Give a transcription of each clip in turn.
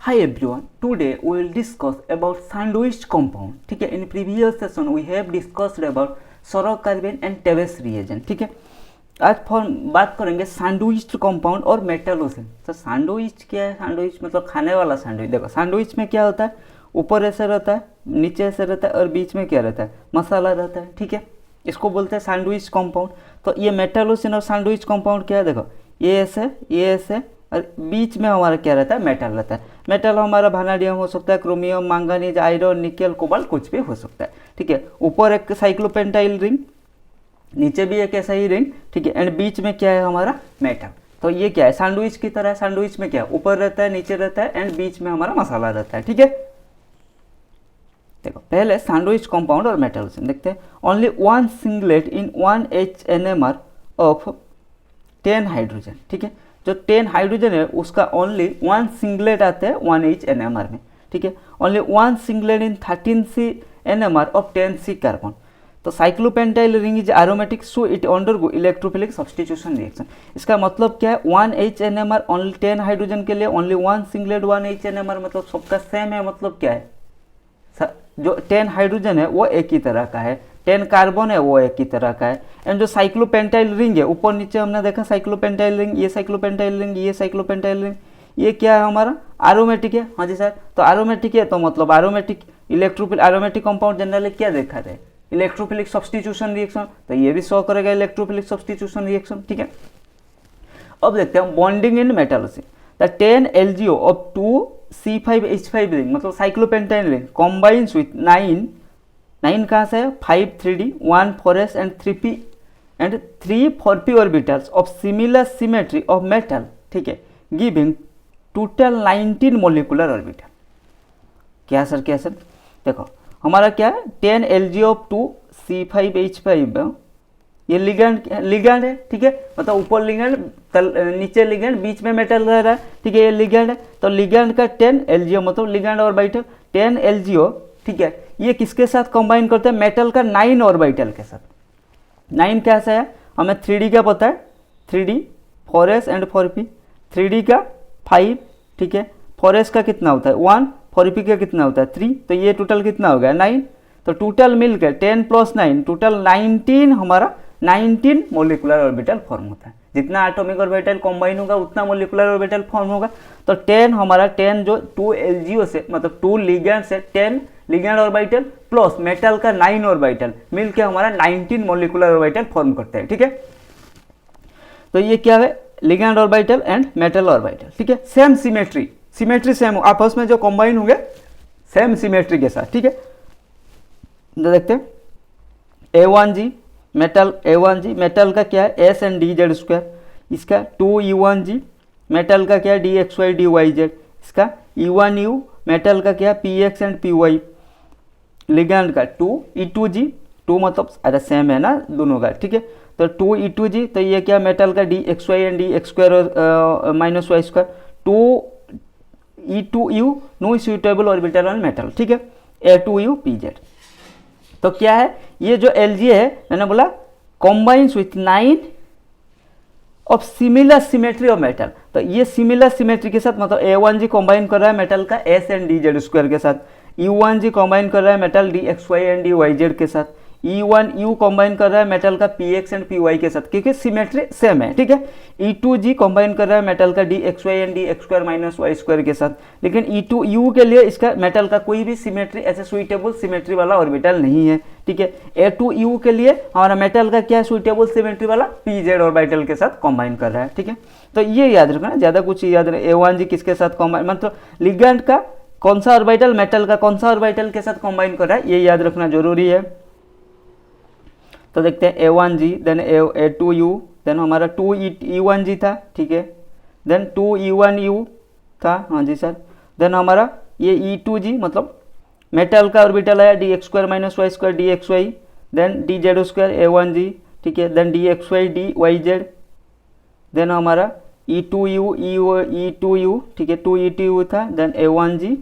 Hi everyone, today we will discuss about sandwich compound. ठीक है, in previous session we have discussed about sorocarbon and Tebes reagent. ठीक है, आज बात करेंगे सैंडविच कंपाउंड और मेटलोसिन। तो सैंडविच क्या है? सैंडविच मतलब खाने वाला सैंडविच। देखो सैंडविच में क्या होता है, ऊपर ऐसे रहता है, नीचे ऐसे रहता है और बीच में क्या रहता है, मसाला रहता है। ठीक है, इसको बोलते हैं सैंडविच कंपाउंड। तो ये मेटलोसिन और सैंडविच कंपाउंड क्या है, देखो ये ऐसे और बीच में हमारा क्या रहता है, मेटल रहता है। मेटल हमारा वैनेडियम हो सकता है, chromium, manganese, iron, nickel, cobalt, कुछ भी हो सकता है। ठीक है, ऊपर एक साइक्लोपेंटाइल रिंग, नीचे भी एक ऐसा ही रिंग। ठीक है, एंड बीच में क्या है हमारा, मेटल। तो ये क्या है, सैंडविच की तरह है। सैंडविच में क्या है, ऊपर रहता है, नीचे रहता है एंड बीच में हमारा मसाला रहता है। ठीक है, देखो पहले सैंडविच कंपाउंड और मेटलोसिन देखते हैं। Only one singlet in 1 HNMR of 10 hydrogen. ठीक है, जो 10 हाइड्रोजन है उसका ओनली वन सिंगलेट आता है 1 HNMR में। ठीक है, only one singlet in 13C NMR of 10C carbon. तो cyclopentyl ring is aromatic, so it undergo electrophilic substitution reaction. इसका मतलब क्या है, 1 HNMR ओनली 10 हाइड्रोजन के लिए ओनली वन सिंगलेट 1 HNMR, मतलब सबका सेम है। मतलब क्या है, जो 10 हाइड्रोजन है वो एक ही तरह का है, 10 कार्बन है वो एक ही तरह का है। एंड जो साइक्लोपेंटाइल रिंग है, ऊपर नीचे हमने देखा साइक्लोपेंटाइल रिंग, ये साइक्लोपेंटाइल रिंग, ये साइक्लोपेंटाइल रिंग, ये क्या है हमारा, एरोमेटिक है। हाँ जी सर, तो एरोमेटिक है तो मतलब aromatic electrophile, aromatic compound generally क्या देखा जाए, इलेक्ट्रोफिलिक सब्स्टिट्यूशन रिएक्शन। तो ये भी शो करेगा इलेक्ट्रोफिलिक सब्स्टिट्यूशन रिएक्शन। ठीक है, अब देखते हैं bonding in metallocene. The 10 LgO of 2C5H5 ring, मतलब साइक्लोपेंटाइल रिंग, कॉम्बाइंस विथ 9 कहाँ से है, 5 3D, 1 4S and 3P and 3 4P orbitals of similar symmetry of metal. ठीक है, गिविंग टोटल 19 मोलिकुलर ऑर्बिटल। क्या सर, क्या सर, देखो हमारा क्या है, 10 LgO ऑफ 2C5H5, ये लिगैंड है। ठीक है, मतलब ऊपर लिगैंड, नीचे लिगैंड, बीच में मेटल रह रहा है। ठीक है, ये लिगैंड है। तो लिगैंड का 10 LgO मतलब लिगैंड ऑर्बिटल 10 LgO। ठीक है, ये किसके साथ कंबाइन करते हैं, मेटल का 9 ऑर्बिटल के साथ। 9 कैसा है, हमें 3D का पता है, 3D 4S and 4P, 3D का 5। ठीक है, 4S का कितना होता है 1, 4P का कितना होता है 3, तो ये टोटल कितना हो गया 9। तो टोटल मिलकर 10 + 9 टोटल 19, हमारा 19 मोलिकुलर ऑर्बिटल फॉर्म होता है। जितना एटॉमिक ऑर्बिटल कंबाइन होगा उतना मोलिकुलर ऑर्बिटल फॉर्म होगा। तो 10 हमारा 10 जो 2 LgO से, मतलब 2 लिगैंड से 10 लिगैंड ऑर्बिटल प्लस मेटल का 9 ऑर्बिटल मिलके हमारा 19 मोलिकुलर ऑर्बिटल फॉर्म करते हैं। ठीक है, तो ये क्या है, ligand orbital and metal orbital. ठीक है, सेम सिमेट्री, सिमेट्री सेम, आपस में जो कंबाइन होंगे सेम सिमेट्री के साथ। ठीक है, तो देखते हैं A1G मेटल, A1G मेटल का क्या है, S एंड DZ², इसका 2E1G मेटल का क्या है, DXY DYZ, इसका E1U मेटल का क्या है, PX एंड PY, लिगैंड का 2E2G, 2 मतलब अरे सेम है ना दोनों का। ठीक है, तो 2E2G, तो ये क्या मेटल का DXY and DX² -Y², 2E2U no suitable orbital on metal. ठीक है, A2U PZ। तो क्या है, ये जो Lg है, मैंने बोला combines with 9 of similar symmetry of metal. तो ये सिमिलर सिमेट्री के साथ, मतलब A1G कॉम्बाइन कर रहा है मेटल का S एंड DZ² के साथ, E1G कॉम्बाइन कर रहा है मेटल DXY एंड DYZ के साथ, E1U कॉम्बाइन कर रहा है मेटल का PX एंड PY के साथ, क्योंकि सिमेट्री सेम है। ठीक है, E2G कॉम्बाइन कर रहा है मेटल का DXY एंड DX² -Y² के साथ, लेकिन E2U के लिए इसका मेटल का कोई भी सिमेट्री, ऐसे सुइटेबल सिमेट्री वाला ऑर्बिटल नहीं है। ठीक है, A2U के लिए हमारा मेटल का क्या है, सुइटेबल सिमेट्री वाला PZ ऑर्बिटल के साथ कॉम्बाइन कर रहा है। ठीक है, तो ये याद रखना, ज़्यादा कुछ याद नहीं। A1G किसके साथ कॉम्बाइन, मतलब लिगैंड का कौन सा ऑर्बिटल मेटल का कौन सा ऑर्बिटल के साथ कॉम्बाइन कर रहा है, ये याद रखना जरूरी है। तो देखते हैं A1G, देन A2U, देन हमारा 2E1G था। ठीक है, देन 2E1U था। हाँ जी सर, देन हमारा ये E2G मतलब मेटल का ऑर्बिटल है DX² -Y² DXY, then DZ² A1G। ठीक है, देन DXY DYZ, देन हमारा E2U E2U। ठीक है, 2E2U था, देन A1G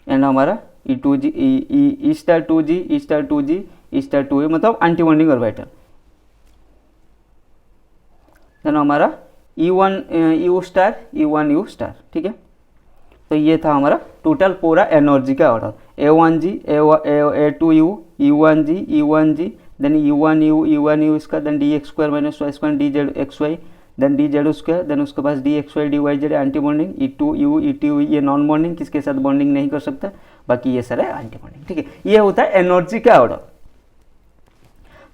एंड हमारा E2G E*2G E*2G E*2U, मतलब एंटी बॉन्डिंग ऑर्बिटल। देन हमारा E1U* E1U*। ठीक है, तो ये था हमारा टोटल पूरा एनर्जी का order, A1G, A2U, U1G, U1G, then U1U, U1U इसका, then dx square minus Y square dz then dz square, then उसके पास dxy dyz anti bonding, E2U, E2U ये नॉन बॉन्डिंग, किसके साथ बॉन्डिंग नहीं कर सकता, बाकी ये सारा एंटी बॉन्डिंग। ठीक है, ये होता है एनर्जी का ऑर्डर।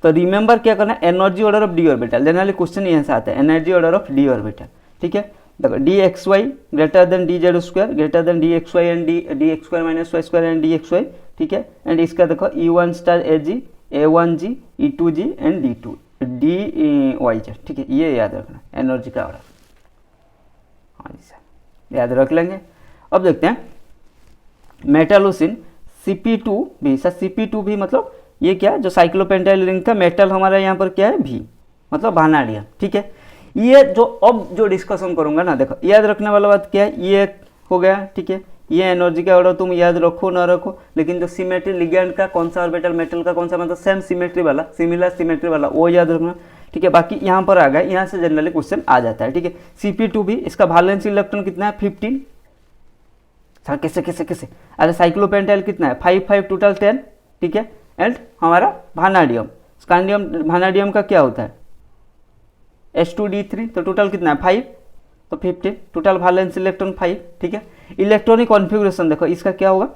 तो रिमेंबर क्या करना है, energy order of D orbital, generally question यहाँ से आता है, energy order of D orbital. ठीक है, देखो dxy greater than dz square greater than dxy and dx square minus Y square and dxy। ठीक है, एंड इसका देखो E1 star Ag, A1G, E2G and dyz। ठीक है, ये याद रखना एनर्जी का ऑर्डर। हाँ जी सर, याद रख लेंगे। अब देखते हैं मेटलोसिन Cp2 भी, सर Cp2 भी मतलब ये क्या है, जो साइक्लोपेंटाइल रिंग का मेटल हमारा यहाँ पर क्या है, भी मतलब वानाडियम। ठीक है, ये जो अब जो डिस्कशन करूंगा ना, देखो याद रखने वाला बात क्या है, ये हो गया। ठीक है, ये एनर्जी का ऑर्डर तुम याद रखो ना रखो, लेकिन जो सिमेट्री लिगेंड का कौन सा ऑर्बिटल, मेटल का कौन सा, मतलब सेम सिमेट्री वाला, सिमिलर सिमेट्री वाला, वो याद रखना। ठीक है, बाकी यहाँ पर आ गया, यहाँ से जनरली क्वेश्चन आ जाता है। ठीक है, Cp2 भी, इसका वैलेंस इलेक्ट्रॉन कितना है, 15। सर कैसे कैसे कैसे, अरे साइक्लोपेंटाइल कितना है, 5 5 टोटल 10। ठीक है, एंड हमारा वानाडियम, स्कैंडियम वानाडियम का क्या होता है, H2D3, तो टोटल कितना है 5, तो 15, टोटल वैलेंस इलेक्ट्रॉन 5। ठीक है, इलेक्ट्रॉनिक कॉन्फ़िगरेशन देखो इसका क्या होगा,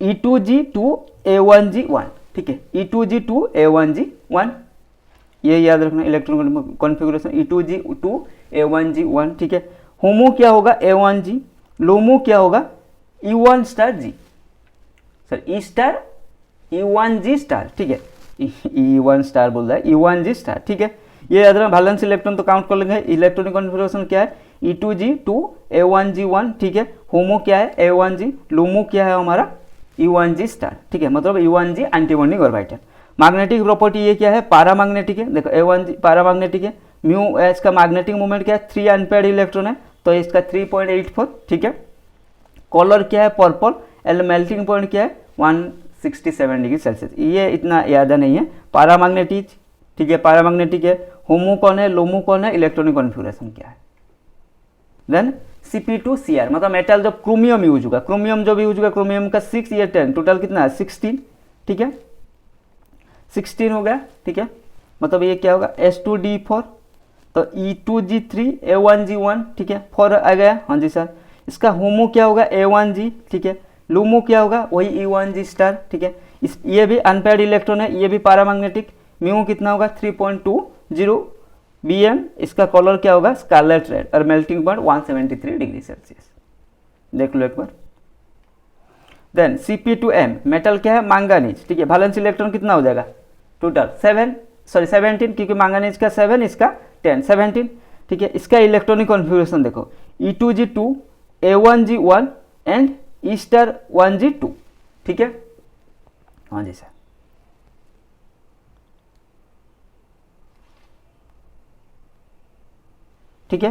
E2G2A1G1। ठीक है, E2G2A1G1, ये याद रखना इलेक्ट्रॉनिक कॉन्फ़िगरेशन, E2G2A1G1। ठीक है, होमो क्या होगा A1G, लोमो क्या होगा E1 star G, sir E star E1G star. ठीक है, E1 स्टार बोल रहा है, E1G स्टार। ठीक है, ये याद रखना, वैलेंस इलेक्ट्रॉन तो काउंट कर लेंगे। इलेक्ट्रॉनिक कॉन्फ़िगरेशन क्या है, E2G2A1G1। ठीक है, होमो क्या है A1G, लूमो क्या है हमारा E1G स्टार। ठीक है, मतलब E1G antibonding orbital. Magnetic property ये क्या है, पैरामैग्नेटिक है। देखो A1G पैरामैग्नेटिक है, म्यू इसका मैग्नेटिक मोमेंट क्या है, 3 अनपेयर्ड इलेक्ट्रॉन है, तो इसका 3.84। ठीक है, कलर क्या है पर्पल, एल मेल्टिंग पॉइंट क्या है 167 डिग्री सेल्सियस, ये इतना याद नहीं है। पैरामैग्नेटिक, ठीक है, पैरामैग्नेटिक है। होमो कौन है, लोमो कौन है, इलेक्ट्रॉनिक कॉन्फ़िगरेशन क्या है। देन Cp2Cr मतलब मेटल जब क्रोमियम यूज होगा, क्रोमियम जब यूज होगा, क्रोमियम का 6 या 10 टोटल कितना है 16। ठीक है, 16 हो गया। ठीक है, मतलब ये क्या होगा H2D4, तो E2G3A1G1। ठीक है, 4 आ गया, हाँ जी सर। इसका होमो क्या होगा A1G। ठीक है, लूमो क्या होगा वही E1G स्टार। ठीक है, इस ये भी अनपेयर्ड इलेक्ट्रॉन है, ये भी पैरामैग्नेटिक, म्यू कितना होगा 3.20 Bm। इसका कलर क्या होगा स्कारलेट रेड, और मेल्टिंग पॉइंट 173 डिग्री सेल्सियस, देख लो एक बार। देन Cp2M मेटल क्या है मैंगानीज। ठीक है, वैलेंस इलेक्ट्रॉन कितना हो जाएगा टोटल 17, क्योंकि मैंगानीज का 7, इसका 10, 17। ठीक है, इसका इलेक्ट्रॉनिक कॉन्फ़िगरेशन देखो E2G2A1G1 and E star 1G2। ठीक है, हाँ जी सर। ठीक है,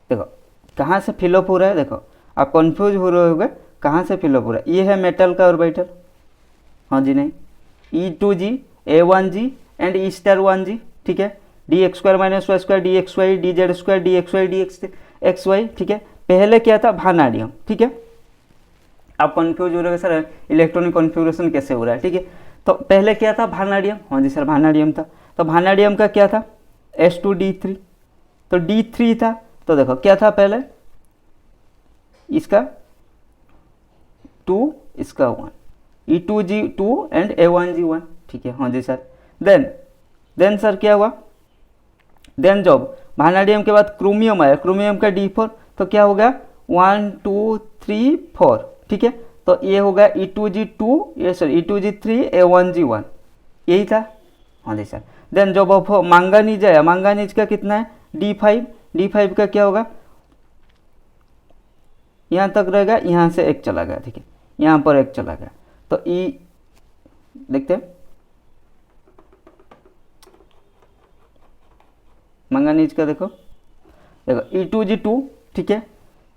देखो कहाँ से फिलअप हो रहा है, देखो आप कंफ्यूज हो रहे होगे कहाँ से फिलअप हो रहा है। ये है मेटल का ऑर्बिटल, हाँ जी नहीं, E2G A1G and E star 1G। ठीक है, dx square minus Y square dxy dz square dxy dxy। ठीक है, पहले क्या था वानाडियम। ठीक है, आप कंफ्यूज हो रहे हो सर इलेक्ट्रॉनिक कॉन्फ़िगरेशन कैसे हो रहा है। ठीक है, तो पहले क्या था वानाडियम, हाँ जी सर वानाडियम था। तो वानाडियम का क्या था H2D3, तो D3 था। तो देखो क्या था पहले, इसका 2, इसका 1, E2G2 एंड A1G1। ठीक है, हाँ जी सर। देन सर क्या हुआ, देन जब वानाडियम के बाद क्रोमियम आया, क्रोमियम का D4, तो क्या हो गया 1 2 3 4। ठीक है, तो ये हो गया E2G2, ये सॉरी E2G3A1G1, यही था, हाँ जी सर। देन जब अब मैंगानीज आया, मैंगानीज का कितना है D5 का क्या होगा, यहाँ तक रहेगा, यहाँ से एक चला गया। ठीक है, यहाँ पर एक चला गया, तो E देखते हैं मैंगानीज का, देखो E2G2। ठीक है,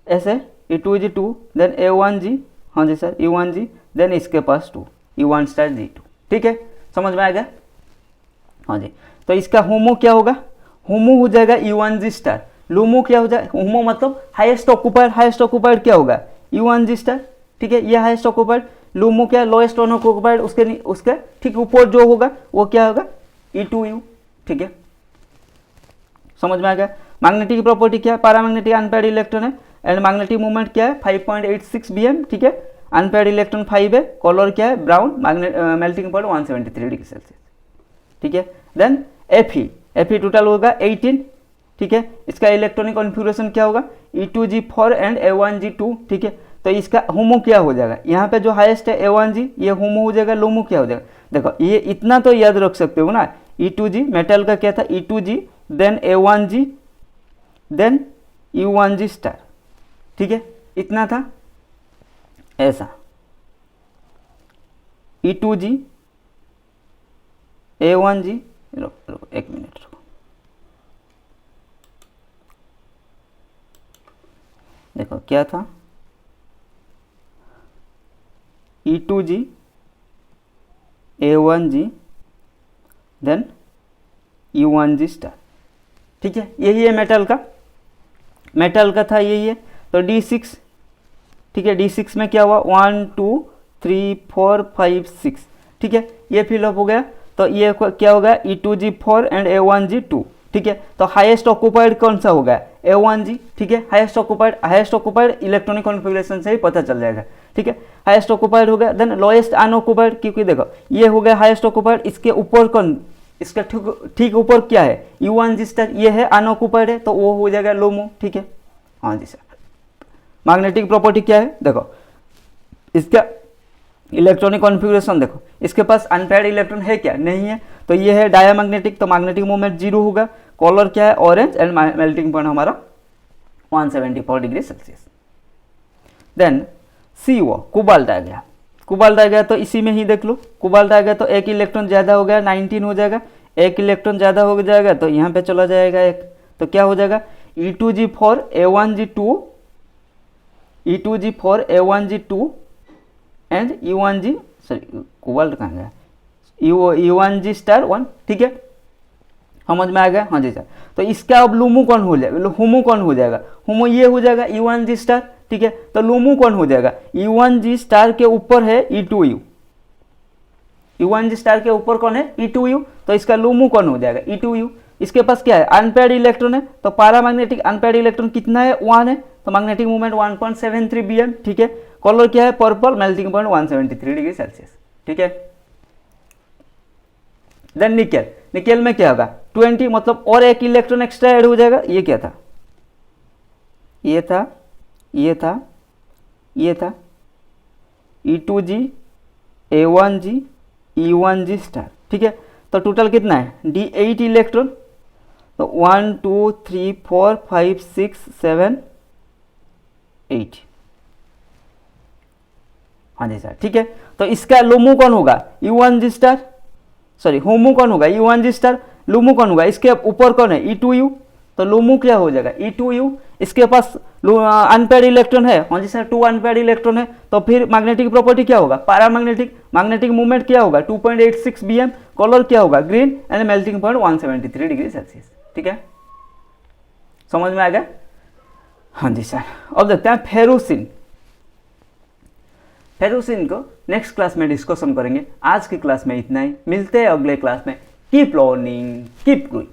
ऐसे E2G2 देन A1G, हाँ जी सर U1G, देन इसके पास 2 U1 स्टार G2, ठीक है, समझ में आ गया। हाँ जी, तो इसका होमो क्या होगा, होमो हो जाएगा U1G स्टार, लूमो क्या हो जाएगा, होमो मतलब हाईएस्ट ऑक्यूपाइड, हाईएस्ट ऑक्यूपाइड क्या होगा U1G स्टार, ठीक है, ये हाईएस्ट ऑक्यूपाइड, लूमो क्या लोएस्ट अनऑक्यूपाइड, उसके ठीक ऊपर जो होगा वो क्या होगा E2U, ठीक है, समझ में आ गया। मैग्नेटिक प्रॉपर्टी क्या है, पैरामैग्नेटिक अनपेयर्ड इलेक्ट्रॉन है, एंड मैग्नेटिक मूवमेंट क्या है 5.86 bm, ठीक है, अनपेयर्ड इलेक्ट्रॉन 5 है, कलर क्या है brown, melting point 173 degree Celsius, ठीक है। देन Fe टोटल होगा 18, ठीक है, इसका इलेक्ट्रॉनिक कॉन्फ़िगरेशन क्या होगा E2G4 एंड A1G2, ठीक है, तो इसका होमो क्या हो जाएगा, यहाँ पे जो हाईएस्ट है A1G, ये होमो हो जाएगा, लोमो क्या हो जाएगा, देखो ये इतना तो याद रख सकते हो ना, E2G मेटल का क्या था E2G, then A1G, then U1G star, ठीक है, इतना था, ऐसा E2G A1G, रुको एक मिनट रुको, देखो क्या था E2G A1G then U1G star, ठीक है, यही है मेटल का था यही है। तो D6, ठीक है, D6 में क्या हुआ 1 2 3 4 5 6, ठीक है, ये फिलअप हो गया, तो ये क्या होगा E2G4 एंड A1G2, ठीक है, तो हाईएस्ट ऑक्यूपाइड कौन सा होगा A1G, ठीक है, हाईएस्ट ऑक्यूपाइड इलेक्ट्रॉनिक कॉन्फ़िगरेशन से ही पता चल जाएगा, ठीक है, हाईएस्ट ऑक्यूपाइड हो गया। देन लोएस्ट अनऑक्यूपाइड, क्योंकि देखो ये हो गया हाईएस्ट ऑक्यूपाइड, इसके ऊपर कौन, इसका ठीक ऊपर क्या है U1G स्टार, ये है अनऑक्यूपाइड है, तो वो हो जाएगा लोमो, ठीक है। हाँ जी सर, मैग्नेटिक प्रॉपर्टी क्या है, देखो इसका इलेक्ट्रॉनिक कॉन्फ़िगरेशन देखो, इसके पास अनपेयर्ड इलेक्ट्रॉन है क्या, नहीं है, तो ये है डायमैग्नेटिक, तो मैग्नेटिक मूवमेंट 0 होगा, कलर क्या है ऑरेंज, एंड मेल्टिंग पॉइंट हमारा 174 degree Celsius. Then CO cobalt आ गया, तो इसी में ही देख लो, कोबाल्ट आ गया तो एक इलेक्ट्रॉन ज़्यादा हो गया 19 हो जाएगा, एक इलेक्ट्रॉन ज़्यादा हो जाएगा तो यहाँ पे चला जाएगा एक, तो क्या हो जाएगा E2G4 A1G2, E2G4 A1G2 and U1G, sorry cobalt कहाँ गया, U1G स्टार 1, ठीक है, समझ में आ गया। हाँ जी सर, तो इसका अब लूमो कौन हो जाएगा, होमो कौन हो जाएगा, होमो ये हो जाएगा U1G स्टार, ठीक है, तो लूमो कौन हो जाएगा U1G स्टार के ऊपर है E2U, U1G स्टार के ऊपर कौन है E2U, तो इसका लूमो कौन हो जाएगा E2U, इसके पास क्या है अनपेयर्ड इलेक्ट्रॉन है, तो पैरामैग्नेटिक अनपेयर्ड इलेक्ट्रॉन कितना है 1 है, तो मैग्नेटिक मूवमेंट 1.73 bm, ठीक है, कलर क्या है purple, melting point 173 degree Celsius, ठीक है। देन निकेल में क्या होगा 20, मतलब और एक इलेक्ट्रॉन एक्स्ट्रा ऐड हो जाएगा, ये क्या था, ये था E2G A1G E1G स्टार, ठीक है, तो टोटल कितना है D8 इलेक्ट्रॉन, तो 1 2 3 4 5 6 7 8, हाँ जी सर, ठीक है, तो इसका लोमो कौन होगा U1G स्टार, सॉरी होमो कौन होगा U1G स्टार, लूमो कौन होगा, इसके ऊपर कौन है E2U, तो लूमो क्या हो जाएगा E2U, इसके पास अनपेयर्ड इलेक्ट्रॉन है, हाँ जी सर 2 अनपेयर्ड इलेक्ट्रॉन है, तो फिर मैग्नेटिक प्रॉपर्टी क्या होगा मैग्नेटिक मूवमेंट क्या होगा 2.86 bm, कलर क्या होगा green, and melting point 173 degree Celsius, ठीक है, समझ में आ गया। हाँ जी सर, अब देखते हैं फेरुसिन को नेक्स्ट क्लास में डिस्कशन करेंगे। आज की क्लास में इतना ही, मिलते हैं अगले क्लास में। Keep learning, keep growing.